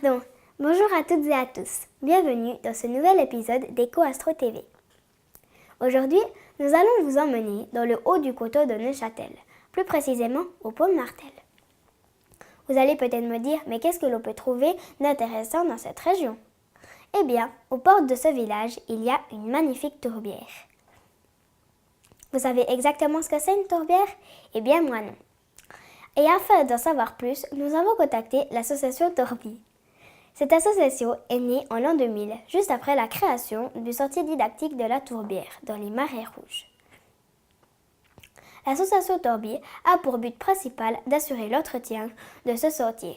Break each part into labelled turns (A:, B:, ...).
A: Pardon. Bonjour à toutes et à tous. Bienvenue dans ce nouvel épisode d'EcoAstro TV. Aujourd'hui, nous allons vous emmener dans le haut du coteau de Neuchâtel, plus précisément au pont de Martel. Vous allez peut-être me dire, mais qu'est-ce que l'on peut trouver d'intéressant dans cette région? Eh bien, aux portes de ce village, il y a une magnifique tourbière. Vous savez exactement ce que c'est une tourbière? Eh bien, moi non. Et afin d'en savoir plus, nous avons contacté l'association Tourbi. Cette association est née en l'an 2000, juste après la création du sentier didactique de la Tourbière, dans les Marais Rouges. L'association Tourbi a pour but principal d'assurer l'entretien de ce sentier.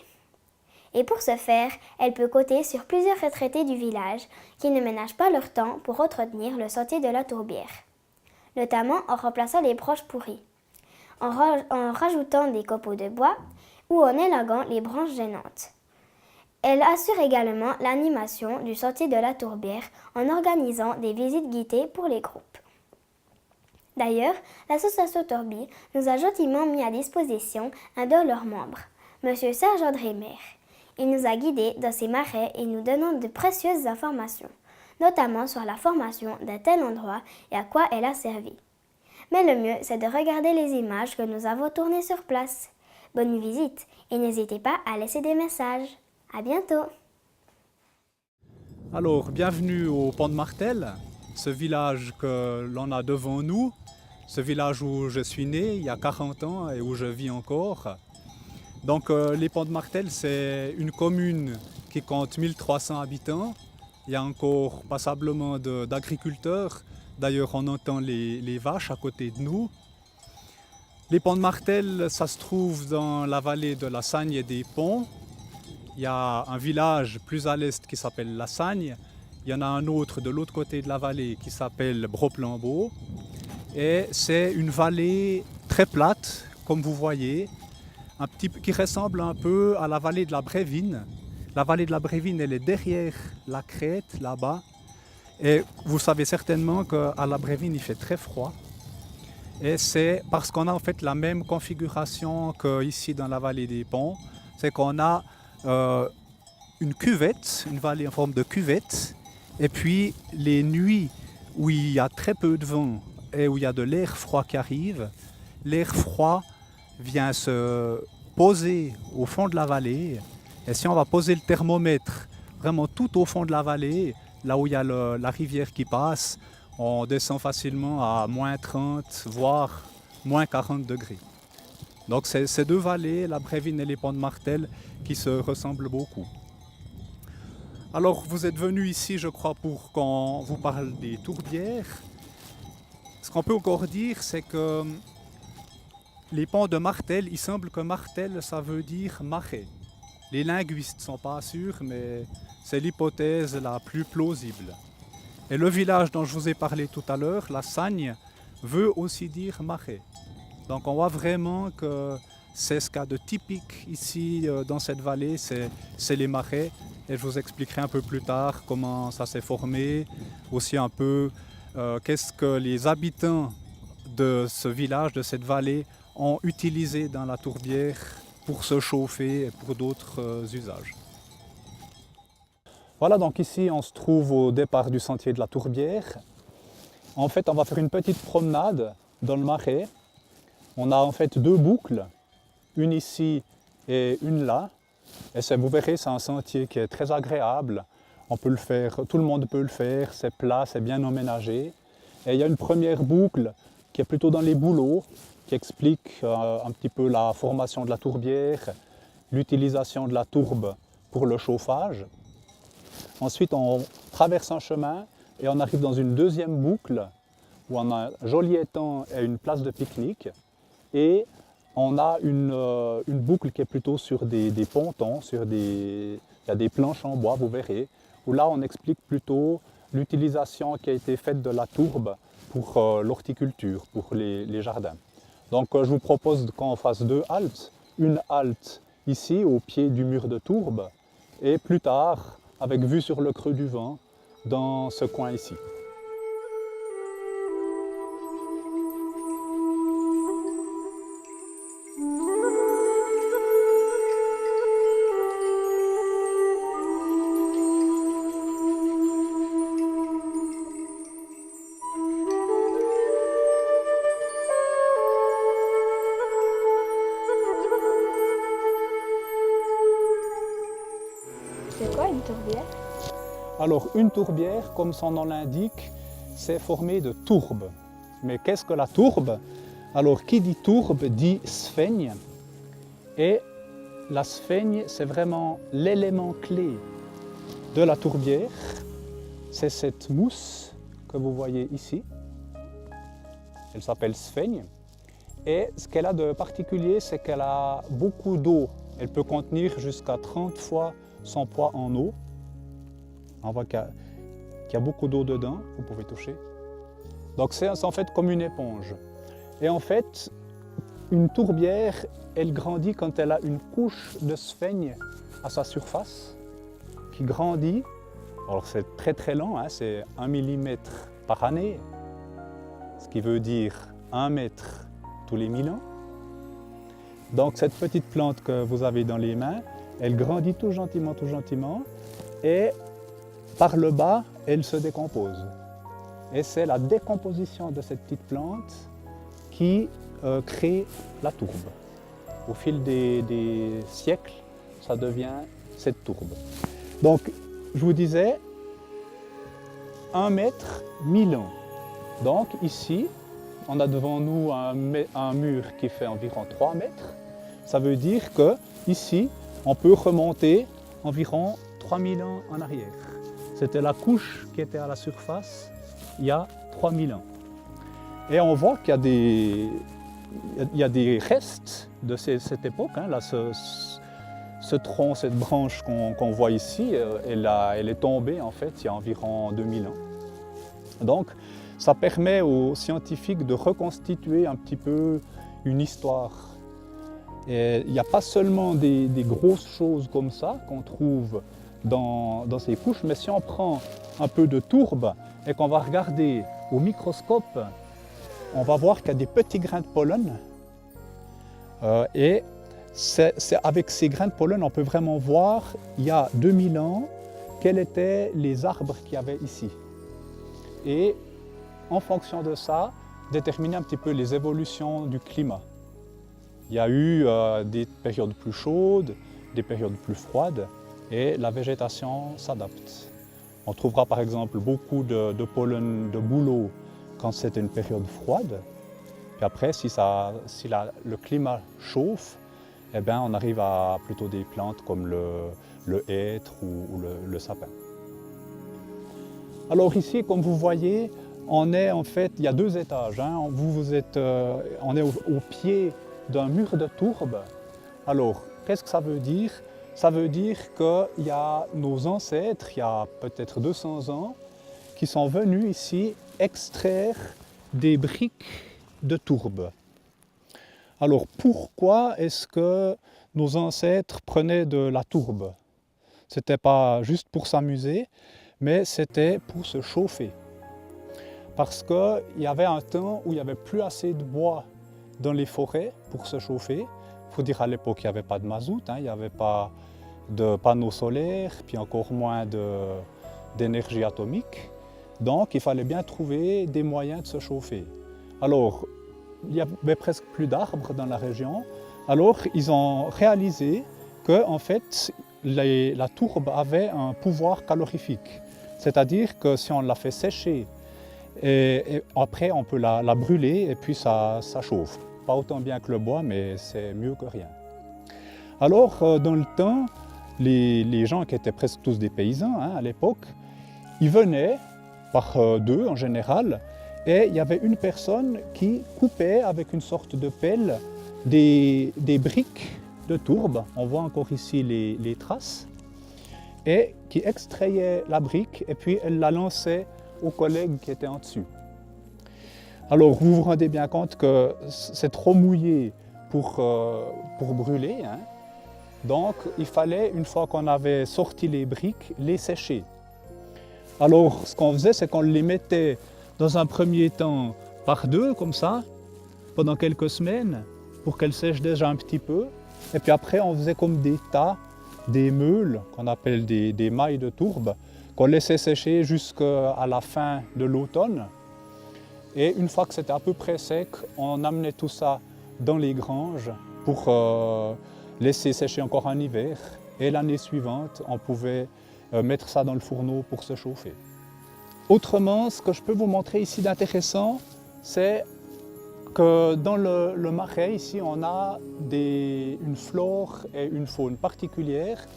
A: Et pour ce faire, elle peut compter sur plusieurs retraités du village qui ne ménagent pas leur temps pour entretenir le sentier de la Tourbière, notamment en remplaçant les branches pourries, en rajoutant des copeaux de bois ou en élaguant les branches gênantes. Elle assure également l'animation du sentier de la Tourbière en organisant des visites guidées pour les groupes. D'ailleurs, l'association Tourbi nous a gentiment mis à disposition un de leurs membres, M. Serge André Maire. Il nous a guidés dans ces marais et nous donnant de précieuses informations, notamment sur la formation d'un tel endroit et à quoi elle a servi. Mais le mieux, c'est de regarder les images que nous avons tournées sur place. Bonne visite et n'hésitez pas à laisser des messages. À bientôt.
B: Alors, bienvenue au pont de Martel, ce village que l'on a devant nous, ce village où je suis né il y a 40 ans et où je vis encore. Donc, les ponts de Martel, c'est une commune qui compte 1300 habitants. Il y a encore passablement d'agriculteurs. D'ailleurs, on entend les vaches à côté de nous. Les ponts de Martel, ça se trouve dans la vallée de la Sagne et des Ponts. Il y a un village plus à l'est qui s'appelle La Sagne. Il y en a un autre de l'autre côté de la vallée qui s'appelle Broplambeau. Et c'est une vallée très plate, comme vous voyez, qui ressemble un peu à la vallée de la Brévine. La vallée de la Brévine, elle est derrière la crête, là-bas. Et vous savez certainement qu'à la Brévine, il fait très froid. Et c'est parce qu'on a en fait la même configuration qu'ici dans la vallée des Ponts. C'est qu'on a une cuvette, une vallée en forme de cuvette, et puis les nuits où il y a très peu de vent et où il y a de l'air froid qui arrive, l'air froid vient se poser au fond de la vallée, et si on va poser le thermomètre vraiment tout au fond de la vallée, là où il y a la rivière qui passe, on descend facilement à moins 30, voire moins 40 degrés. Donc c'est ces deux vallées, la Brévine et les Ponts de Martel, qui se ressemblent beaucoup. Alors vous êtes venus ici, je crois, pour qu'on vous parle des tourbières. Ce qu'on peut encore dire, c'est que les Ponts de Martel, il semble que Martel, ça veut dire marais. Les linguistes ne sont pas sûrs, mais c'est l'hypothèse la plus plausible. Et le village dont je vous ai parlé tout à l'heure, la Sagne, veut aussi dire marais. Donc on voit vraiment que c'est ce qu'il y a de typique ici dans cette vallée, c'est les marais. Et je vous expliquerai un peu plus tard comment ça s'est formé, aussi un peu qu'est-ce que les habitants de ce village, de cette vallée, ont utilisé dans la tourbière pour se chauffer et pour d'autres usages. Voilà, donc ici on se trouve au départ du sentier de la Tourbière. En fait, on va faire une petite promenade dans le marais. On a en fait deux boucles, une ici et une là. Et vous verrez, c'est un sentier qui est très agréable. On peut le faire, tout le monde peut le faire, c'est plat, c'est bien emménagé. Et il y a une première boucle qui est plutôt dans les bouleaux, qui explique un petit peu la formation de la tourbière, l'utilisation de la tourbe pour le chauffage. Ensuite, on traverse un chemin et on arrive dans une deuxième boucle où on a un joli étang et une place de pique-nique. Et on a une boucle qui est plutôt sur des pontons, il y a des planches en bois, vous verrez, où là on explique plutôt l'utilisation qui a été faite de la tourbe pour l'horticulture, pour les jardins. Donc je vous propose qu'on fasse deux haltes. Une halte ici au pied du mur de tourbe et plus tard, avec vue sur le creux du Vent, dans ce coin ici.
A: une tourbière?
B: Alors une tourbière, comme son nom l'indique, c'est formé de tourbes. Mais qu'est-ce que la tourbe? Alors qui dit tourbe dit sphaigne. Et la sphaigne, c'est vraiment l'élément clé de la tourbière. C'est cette mousse que vous voyez ici. Elle s'appelle sphaigne. Et ce qu'elle a de particulier, c'est qu'elle a beaucoup d'eau. Elle peut contenir jusqu'à 30 fois son poids en eau. On voit qu'il y a beaucoup d'eau dedans, vous pouvez toucher. Donc c'est en fait comme une éponge. Et en fait, une tourbière, elle grandit quand elle a une couche de sphaigne à sa surface, qui grandit. Alors c'est très très lent, hein, c'est 1 mm par année, ce qui veut dire 1 mètre tous les 1000 ans. Donc cette petite plante que vous avez dans les mains, elle grandit tout gentiment, et par le bas, elle se décompose. Et c'est la décomposition de cette petite plante qui crée la tourbe. Au fil des siècles, ça devient cette tourbe. Donc, je vous disais, 1 mètre, 1000 ans. Donc ici, on a devant nous un mur qui fait environ 3 mètres. Ça veut dire que ici, on peut remonter environ 3000 ans en arrière. C'était la couche qui était à la surface il y a 3000 ans. Et on voit qu'il y a des restes de cette époque. Hein. Là, ce tronc, cette branche qu'on voit ici, elle est tombée en fait il y a environ 2000 ans. Donc, ça permet aux scientifiques de reconstituer un petit peu une histoire. Et il n'y a pas seulement des grosses choses comme ça qu'on trouve dans ces couches, mais si on prend un peu de tourbe et qu'on va regarder au microscope, on va voir qu'il y a des petits grains de pollen. Et c'est avec ces grains de pollen, on peut vraiment voir, il y a 2000 ans, quels étaient les arbres qu'il y avait ici. Et en fonction de ça, déterminer un petit peu les évolutions du climat. Il y a eu des périodes plus chaudes, des périodes plus froides, et la végétation s'adapte. On trouvera par exemple beaucoup de pollen de bouleau quand c'est une période froide. Puis après, si le climat chauffe, eh bien, on arrive à plutôt des plantes comme le hêtre ou le sapin. Alors ici, comme vous voyez, on est en fait, il y a 2 étages. Hein. On est au pied d'un mur de tourbe. Alors, qu'est-ce que ça veut dire? Ça veut dire qu'il y a nos ancêtres, il y a peut-être 200 ans, qui sont venus ici extraire des briques de tourbe. Alors, pourquoi est-ce que nos ancêtres prenaient de la tourbe? Ce n'était pas juste pour s'amuser, mais c'était pour se chauffer. Parce qu'il y avait un temps où il n'y avait plus assez de bois dans les forêts pour se chauffer. Il faut dire à l'époque, il n'y avait pas de mazout, hein, il n'y avait pas de panneaux solaires, puis encore moins d'énergie atomique. Donc il fallait bien trouver des moyens de se chauffer. Alors, il n'y avait presque plus d'arbres dans la région. Alors ils ont réalisé que en fait, la tourbe avait un pouvoir calorifique. C'est-à-dire que si on la fait sécher, et après on peut la brûler et puis ça chauffe. Pas autant bien que le bois, mais c'est mieux que rien. Alors dans le temps, les gens qui étaient presque tous des paysans hein, à l'époque, ils venaient par 2 en général, et il y avait une personne qui coupait avec une sorte de pelle des briques de tourbe. On voit encore ici les traces, et qui extrayait la brique et puis elle la lançait aux collègues qui étaient en dessus. Alors vous vous rendez bien compte que c'est trop mouillé pour brûler. Hein. Donc il fallait, une fois qu'on avait sorti les briques, les sécher. Alors ce qu'on faisait, c'est qu'on les mettait dans un premier temps par 2, comme ça, pendant quelques semaines, pour qu'elles sèchent déjà un petit peu. Et puis après, on faisait comme des tas, des meules, qu'on appelle des mailles de tourbe, qu'on laissait sécher jusqu'à la fin de l'automne. Et une fois que c'était à peu près sec, on amenait tout ça dans les granges pour laisser sécher encore un hiver. Et l'année suivante, on pouvait mettre ça dans le fourneau pour se chauffer. Autrement, ce que je peux vous montrer ici d'intéressant, c'est que dans le marais, ici, on a une flore et une faune particulières.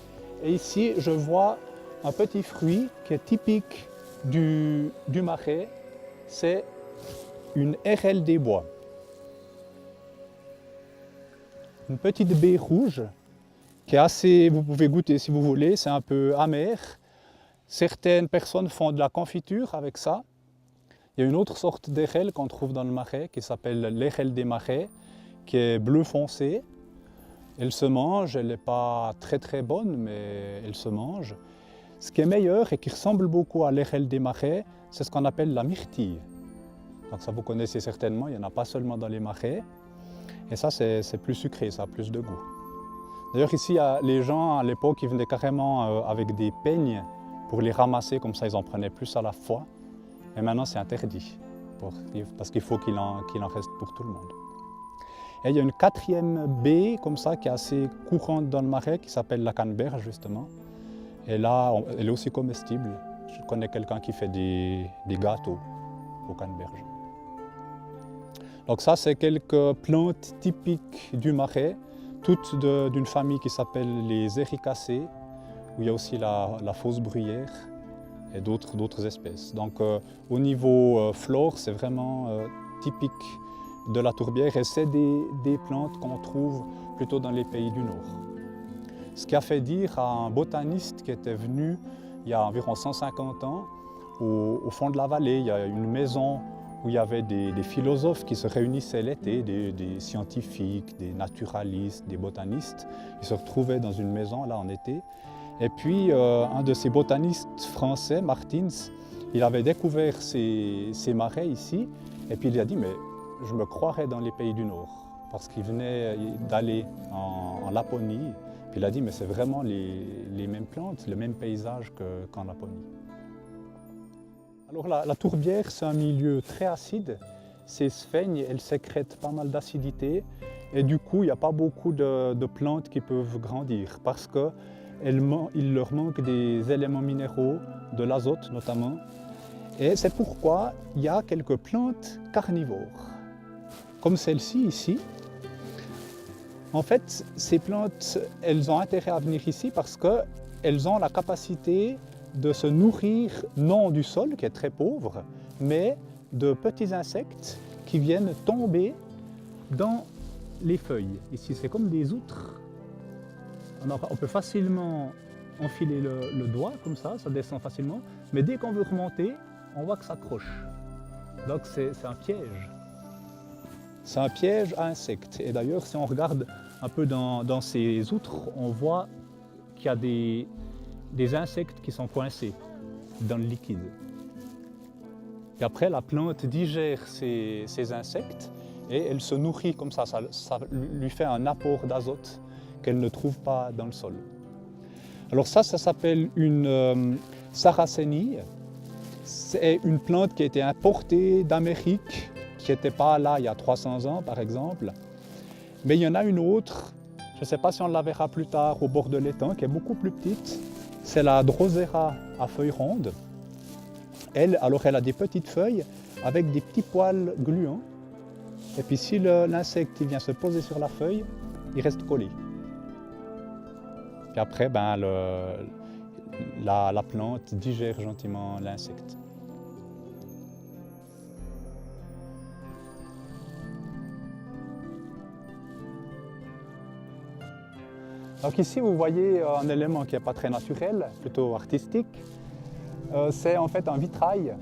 B: Et ici, je vois un petit fruit qui est typique du marais, c'est une hérelle des bois. Une petite baie rouge qui est assez, vous pouvez goûter si vous voulez, c'est un peu amer. Certaines personnes font de la confiture avec ça. Il y a une autre sorte d'hérelle qu'on trouve dans le marais qui s'appelle l'hérelle des marais, qui est bleu foncé. Elle se mange, elle n'est pas très bonne, mais elle se mange. Ce qui est meilleur et qui ressemble beaucoup à l'hérelle des marais, c'est ce qu'on appelle la myrtille. Donc ça vous connaissez certainement, il n'y en a pas seulement dans les marais. Et ça c'est plus sucré, ça a plus de goût. D'ailleurs ici, les gens à l'époque, ils venaient carrément avec des peignes pour les ramasser, comme ça ils en prenaient plus à la fois. Et maintenant c'est interdit, parce qu'il faut qu'il en reste pour tout le monde. Et il y a une quatrième baie comme ça qui est assez courante dans le marais qui s'appelle la canneberge justement. Et là, elle est aussi comestible. Je connais quelqu'un qui fait des gâteaux aux canneberges. Donc ça, c'est quelques plantes typiques du marais, toutes d'une famille qui s'appelle les éricacées, où il y a aussi la fausse bruyère et d'autres espèces. Donc au niveau flore, c'est vraiment typique de la tourbière et c'est des plantes qu'on trouve plutôt dans les pays du Nord. Ce qui a fait dire à un botaniste qui était venu il y a environ 150 ans, au fond de la vallée, il y a une maison où il y avait des philosophes qui se réunissaient l'été, des scientifiques, des naturalistes, des botanistes. Ils se retrouvaient dans une maison là en été. Et puis un de ces botanistes français, Martins, il avait découvert ces marais ici et puis il a dit mais je me croirais dans les pays du Nord parce qu'il venait d'aller en Laponie. Puis il a dit mais c'est vraiment les mêmes plantes, le même paysage qu'en Laponie. Alors la tourbière, c'est un milieu très acide. Ces sphènes, elles sécrètent pas mal d'acidité et du coup, il n'y a pas beaucoup de plantes qui peuvent grandir parce qu'il leur manque des éléments minéraux, de l'azote notamment. Et c'est pourquoi il y a quelques plantes carnivores, comme celle-ci ici. En fait, ces plantes, elles ont intérêt à venir ici parce qu'elles ont la capacité de se nourrir non du sol, qui est très pauvre, mais de petits insectes qui viennent tomber dans les feuilles. Ici, c'est comme des outres. On peut facilement enfiler le doigt, comme ça descend facilement, mais dès qu'on veut remonter, on voit que ça accroche. Donc c'est un piège. C'est un piège à insectes. Et d'ailleurs, si on regarde un peu dans ces outres, on voit qu'il y a des insectes qui sont coincés dans le liquide. Et après, la plante digère ces insectes et elle se nourrit comme ça. Ça lui fait un apport d'azote qu'elle ne trouve pas dans le sol. Alors ça s'appelle une sarracénie. C'est une plante qui a été importée d'Amérique, qui n'était pas là il y a 300 ans par exemple. Mais il y en a une autre, je ne sais pas si on la verra plus tard au bord de l'étang, qui est beaucoup plus petite. C'est la Drosera à feuilles rondes. Elle a des petites feuilles avec des petits poils gluants. Et puis si l'insecte vient se poser sur la feuille, il reste collé. Puis après, la plante digère gentiment l'insecte. Donc ici, vous voyez un élément qui n'est pas très naturel, plutôt artistique. C'est en fait un vitrail.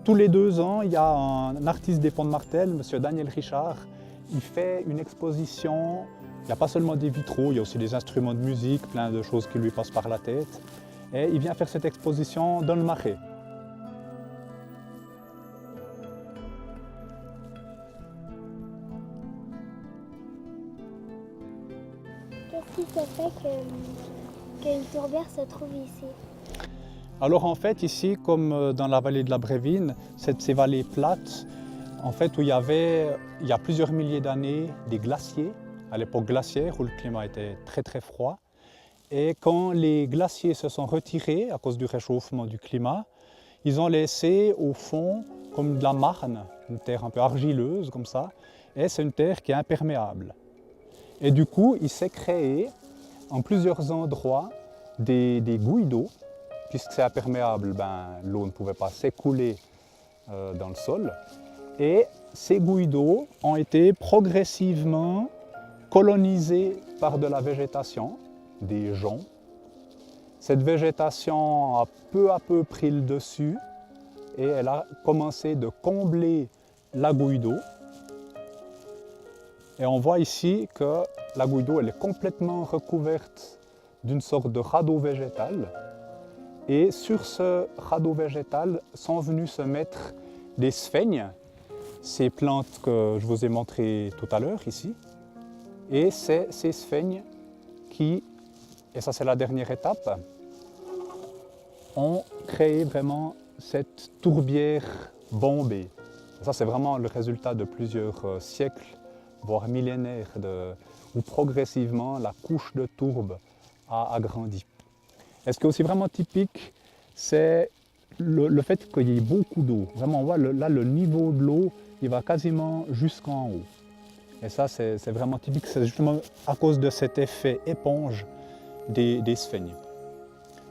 B: Tous les 2 ans, il y a un artiste des Ponts de Martel, M. Daniel Richard. Il fait une exposition. Il n'y a pas seulement des vitraux, il y a aussi des instruments de musique, plein de choses qui lui passent par la tête. Et il vient faire cette exposition dans le marais.
A: Qu'est-ce qui te fait qu'une tourbière se trouve ici?
B: Alors en fait, ici, comme dans la vallée de la Brévine, ces vallées plates, en fait, où il y a plusieurs milliers d'années, des glaciers, à l'époque glaciaire, où le climat était très froid. Et quand les glaciers se sont retirés à cause du réchauffement du climat, ils ont laissé au fond comme de la marne, une terre un peu argileuse comme ça, et c'est une terre qui est imperméable. Et du coup, il s'est créé en plusieurs endroits des gouilles d'eau. Puisque c'est imperméable, l'eau ne pouvait pas s'écouler dans le sol. Et ces gouilles d'eau ont été progressivement colonisées par de la végétation, des joncs. Cette végétation a peu à peu pris le dessus et elle a commencé de combler la gouille d'eau. Et on voit ici que la gouille d'eau elle est complètement recouverte d'une sorte de radeau végétal. Et sur ce radeau végétal sont venus se mettre des sphènes, ces plantes que je vous ai montrées tout à l'heure ici. Et c'est ces sphènes qui, et ça c'est la dernière étape, ont créé vraiment cette tourbière bombée. Ça c'est vraiment le résultat de plusieurs siècles, voire millénaires, où progressivement la couche de tourbe a agrandi. Et ce qui est aussi vraiment typique, c'est le fait qu'il y ait beaucoup d'eau. Vraiment, on voit là le niveau de l'eau, il va quasiment jusqu'en haut. Et ça, c'est vraiment typique. C'est justement à cause de cet effet éponge des sphènes.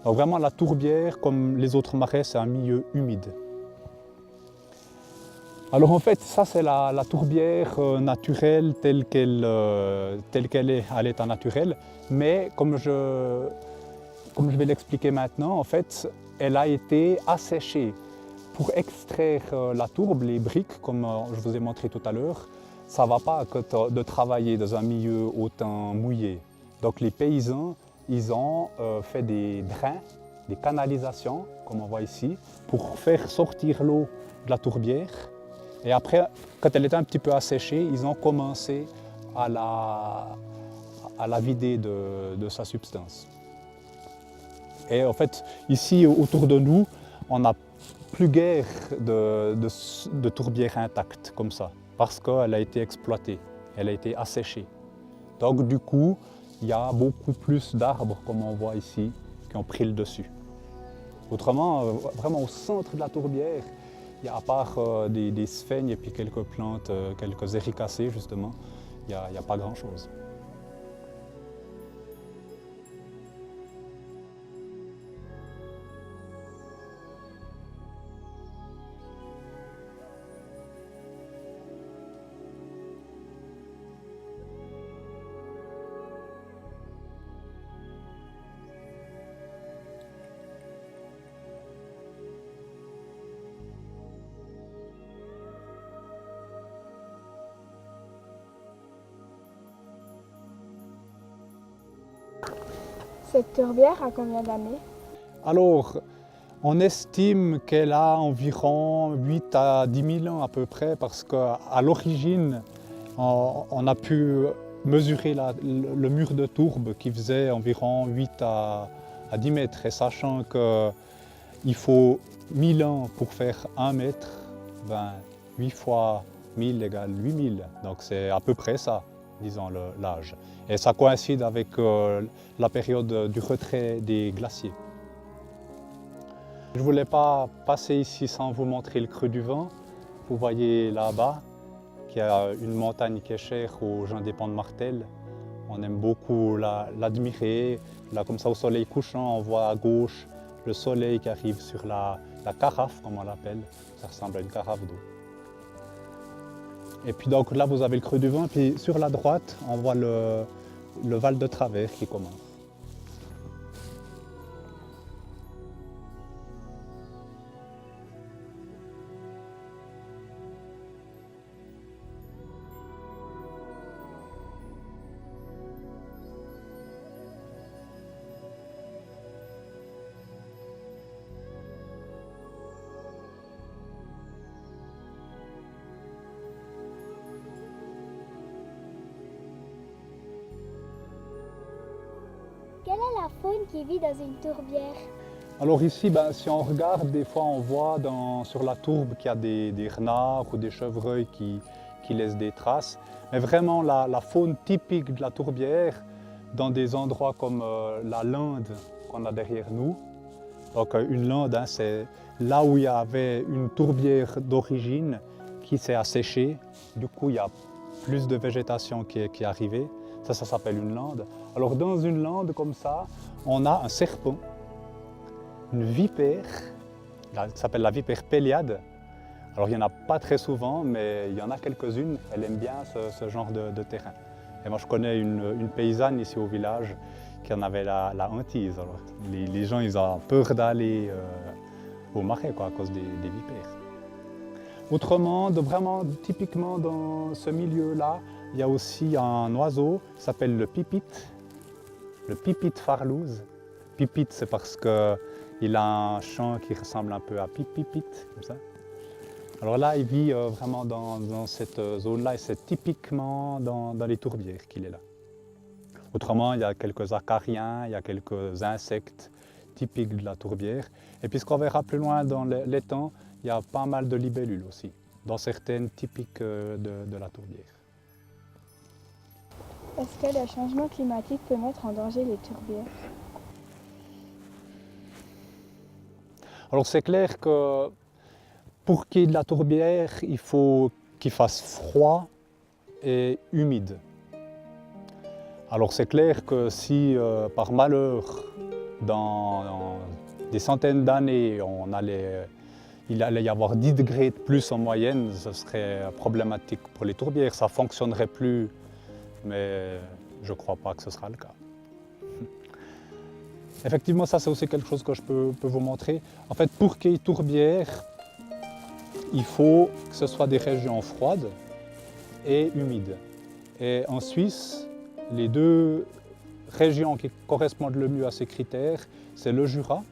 B: Donc vraiment, la tourbière, comme les autres marais, c'est un milieu humide. Alors en fait, ça c'est la tourbière naturelle telle qu'elle est à l'état naturel. Mais comme je vais l'expliquer maintenant, en fait, elle a été asséchée. Pour extraire la tourbe, les briques, comme je vous ai montré tout à l'heure, ça ne va pas que de travailler dans un milieu autant mouillé. Donc les paysans, ils ont fait des drains, des canalisations, comme on voit ici, pour faire sortir l'eau de la tourbière. Et après, quand elle était un petit peu asséchée, ils ont commencé à la vider de sa substance. Et en fait, ici, autour de nous, on n'a plus guère de tourbière intacte comme ça, parce qu'elle a été exploitée, elle a été asséchée. Donc du coup, il y a beaucoup plus d'arbres, comme on voit ici, qui ont pris le dessus. Autrement, vraiment au centre de la tourbière, il y a, à part des sphènes et puis quelques plantes, quelques éricacées justement, il n'y a pas grand-chose.
C: Cette tourbière a combien d'années?
B: Alors, on estime qu'elle a environ 8 à 10 000 ans à peu près, parce qu'à l'origine, on a pu mesurer le mur de tourbe qui faisait environ 8 à 10 mètres. Et sachant qu'il faut 1000 ans pour faire 1 mètre, 8 fois 1000 égale 8000. Donc c'est à peu près ça, disons, l'âge. Et ça coïncide avec la période du retrait des glaciers. Je ne voulais pas passer ici sans vous montrer le creux du vent. Vous voyez là-bas qu'il y a une montagne qui est chère aux gens des Ponts de Martel. On aime beaucoup l'admirer. Là, comme ça, au soleil couchant, on voit à gauche le soleil qui arrive sur la carafe, comme on l'appelle. Ça ressemble à une carafe d'eau. Et puis donc là, vous avez le creux du vent. Puis sur la droite, on voit le Val de Travers qui commence.
A: Quelle est la faune qui vit dans une tourbière?
B: Alors ici, si on regarde, des fois on voit sur la tourbe qu'il y a des renards ou des chevreuils qui laissent des traces. Mais vraiment la faune typique de la tourbière, dans des endroits comme la lande qu'on a derrière nous. Donc une lande, hein, c'est là où il y avait une tourbière d'origine qui s'est asséchée. Du coup, il y a plus de végétation qui est arrivée. Ça s'appelle une lande. Alors dans une lande comme ça, on a un serpent, une vipère, ça s'appelle la vipère péliade. Alors il n'y en a pas très souvent, mais il y en a quelques-unes. Elle aime bien ce genre de terrain. Et moi je connais une paysanne ici au village qui en avait la hantise. Alors, les gens ils ont peur d'aller au marais à cause des vipères. Autrement, vraiment typiquement dans ce milieu-là, il y a aussi un oiseau qui s'appelle le pipite farlouse. Pipite, c'est parce qu'il a un chant qui ressemble un peu à pipite, comme ça. Alors là, il vit vraiment dans cette zone-là et c'est typiquement dans les tourbières qu'il est là. Autrement, il y a quelques acariens, il y a quelques insectes typiques de la tourbière. Et puis ce qu'on verra plus loin dans l'étang, il y a pas mal de libellules aussi, dans certaines typiques de la tourbière.
C: Est-ce que le changement climatique peut mettre en danger les tourbières?
B: Alors c'est clair que pour qu'il y ait de la tourbière, il faut qu'il fasse froid et humide. Alors c'est clair que si par malheur, dans des centaines d'années, il allait y avoir 10 degrés de plus en moyenne, ce serait problématique pour les tourbières. Ça ne fonctionnerait plus, mais je ne crois pas que ce sera le cas. Effectivement, ça c'est aussi quelque chose que je peux vous montrer. En fait, pour qu'il y ait tourbière, il faut que ce soit des régions froides et humides. Et en Suisse, les deux régions qui correspondent le mieux à ces critères, c'est le Jura.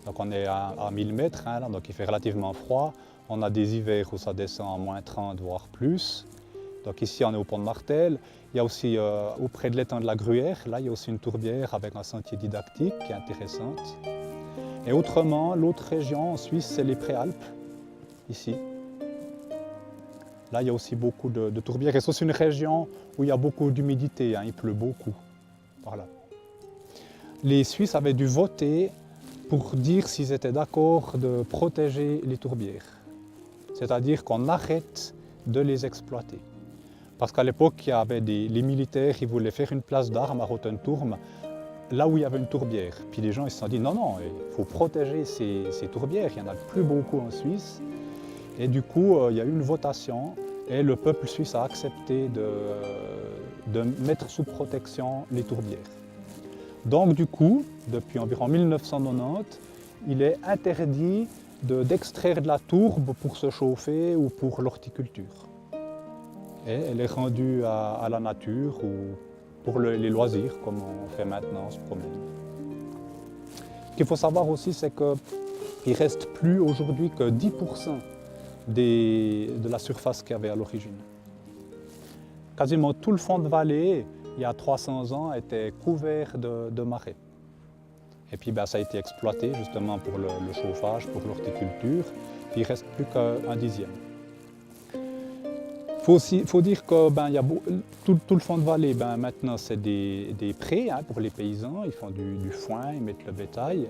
B: Donc on est à 1000 mètres, hein, là, donc il fait relativement froid. On a des hivers où ça descend à moins 30, voire plus. Donc ici on est au pont de Martel. Il y a aussi auprès de l'étang de la Gruyère, là il y a aussi une tourbière avec un sentier didactique qui est intéressante. Et autrement, l'autre région en Suisse, c'est les Préalpes, ici. Là, il y a aussi beaucoup de tourbières. Et c'est aussi une région où il y a beaucoup d'humidité, hein, il pleut beaucoup par là. Les Suisses avaient dû voter pour dire s'ils étaient d'accord de protéger les tourbières. C'est-à-dire qu'on arrête de les exploiter. Parce qu'à l'époque, il y avait les militaires qui voulaient faire une place d'armes à Rotenturm, là où il y avait une tourbière. Puis les gens ils se sont dit non, il faut protéger ces tourbières, il n'y en a plus beaucoup en Suisse. Et du coup, il y a eu une votation et le peuple suisse a accepté de mettre sous protection les tourbières. Donc du coup, depuis environ 1990, il est interdit d'extraire de la tourbe pour se chauffer ou pour l'horticulture. Et elle est rendue à la nature ou pour les loisirs, comme on fait maintenant, se promener. Ce qu'il faut savoir aussi, c'est qu'il ne reste plus aujourd'hui que 10% de la surface qu'il y avait à l'origine. Quasiment tout le fond de vallée, il y a 300 ans, était couvert de marais. Et puis ça a été exploité justement pour le chauffage, pour l'horticulture, puis il ne reste plus qu'un dixième. Il faut dire que y a tout le fond de vallée, maintenant c'est des prés hein, pour les paysans, ils font du foin, ils mettent le bétail.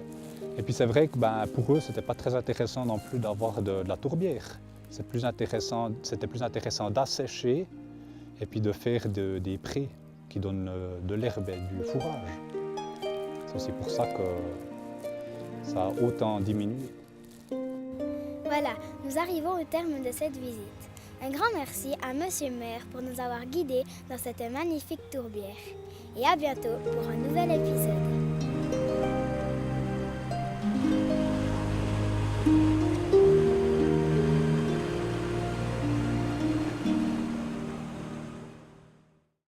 B: Et puis c'est vrai que pour eux, ce n'était pas très intéressant non plus d'avoir de la tourbière. C'était plus intéressant d'assécher et puis de faire des prés qui donnent de l'herbe et du fourrage. C'est aussi pour ça que ça a autant diminué.
A: Voilà, nous arrivons au terme de cette visite. Un grand merci à Monsieur le maire pour nous avoir guidés dans cette magnifique tourbière. Et à bientôt pour un nouvel épisode.